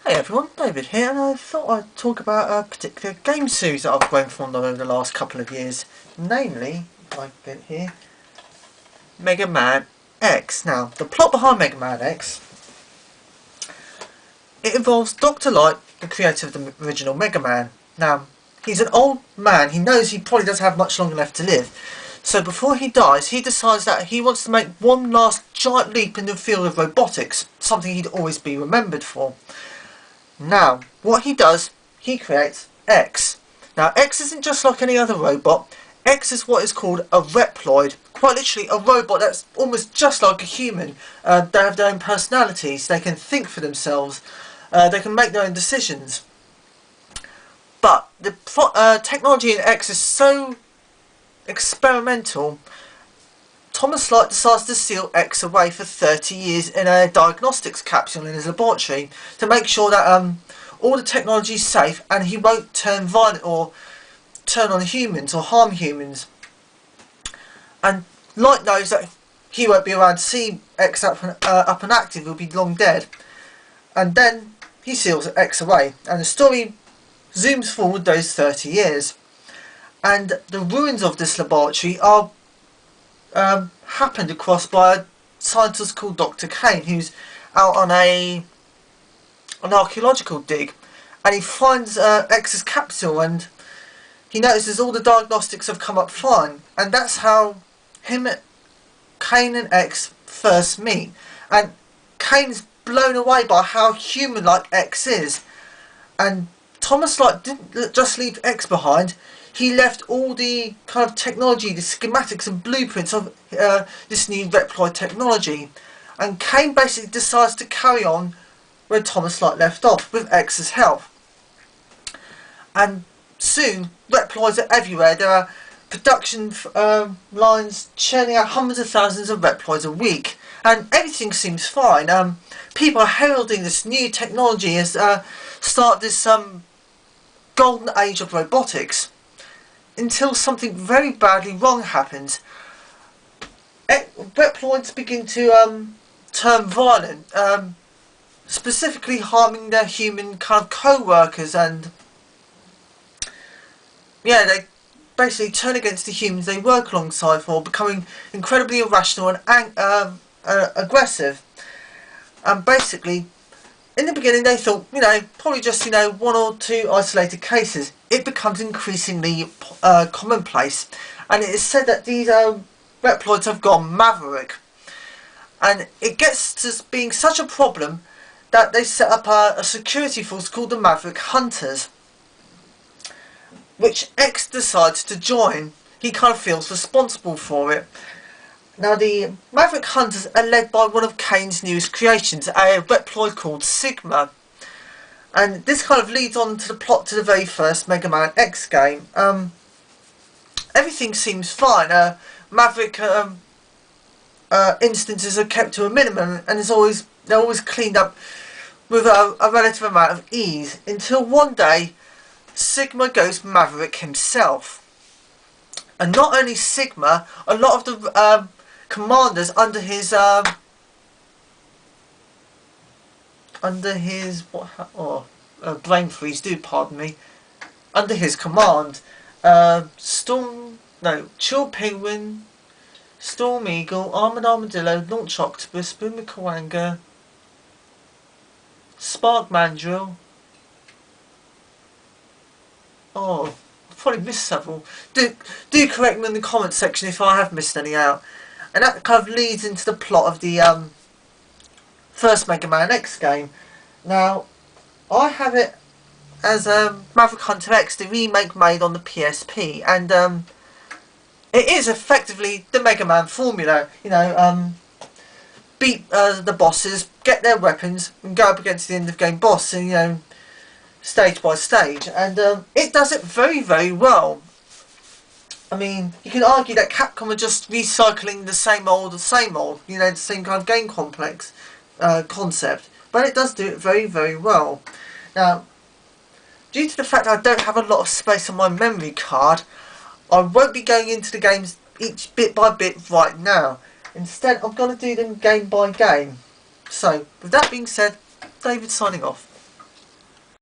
Hey everyone, David here, and I thought I'd talk about a particular game series that I've grown fond of over the last couple of years. Namely, if I get here, Megaman X. Now, the plot behind Megaman X, it involves Dr. Light, the creator of the original Mega Man. Now, he's an old man, he knows he probably doesn't have much longer left to live. So before he dies, he decides that he wants to make one last giant leap in the field of robotics, something he'd always be remembered for. Now, what he does, he creates X. Now, X isn't just like any other robot. X is what is called a Reploid. Quite literally, a robot that's almost just like a human. They have their own personalities. They can think for themselves. They can make their own decisions. But the technology in X is so experimental. Thomas Light decides to seal X away for 30 years in a diagnostics capsule in his laboratory to make sure that all the technology is safe and he won't turn violent or turn on humans or harm humans. And Light knows that he won't be around to see X up and active, he'll be long dead. And then he seals X away, and the story zooms forward those 30 years. And the ruins of this laboratory are happened across by a scientist called Dr. Kane, who's out on an archaeological dig, and he finds X's capsule, and he notices all the diagnostics have come up fine, and that's how Kane and X first meet. And Kane's blown away by how human-like X is, and Thomas Light didn't just leave X behind. He left all the kind of technology, the schematics and blueprints of this new Reploid technology. And Kane basically decides to carry on where Thomas Light left off, with X's help. And soon, Reploids are everywhere. There are production lines churning out hundreds of thousands of Reploids a week. And everything seems fine. People are heralding this new technology as start this golden age of robotics. Until something very badly wrong happens. Reploids begin to turn violent, specifically harming their human kind of co-workers, and yeah, they basically turn against the humans they work alongside for, becoming incredibly irrational and aggressive. And basically, in the beginning they thought, probably just, one or two isolated cases. It becomes increasingly commonplace, and it is said that these Reploids have gone maverick, and it gets to being such a problem that they set up a security force called the Maverick Hunters, which X decides to join. He kind of feels responsible for it. Now, the Maverick Hunters are led by one of Kane's newest creations, a Reploid called Sigma. And this kind of leads on to the plot to the very first Mega Man X game. Everything seems fine. Maverick instances are kept to a minimum, and they're always cleaned up with a relative amount of ease. Until one day, Sigma goes Maverick himself. And not only Sigma, a lot of the commanders under his brain freeze, do pardon me, under his command, Chill Penguin, Storm Eagle, Armoured Armadillo, Launch Octopus, Boomer Kawanga, Spark Mandrill, I've probably missed several. Do correct me in the comments section if I have missed any out. And that kind of leads into the plot of the first Mega Man X game. Now, I have it as Maverick Hunter X, the remake made on the PSP, and it is effectively the Mega Man formula. Beat the bosses, get their weapons, and go up against the end of game boss, and stage by stage, and it does it very, very well. I mean, you can argue that Capcom are just recycling the same old, the same kind of game complex concept, but it does do it very, very well. Now, due to the fact I don't have a lot of space on my memory card, I won't be going into the games each bit by bit right now. Instead, I'm going to do them game by game. So, with that being said, David signing off.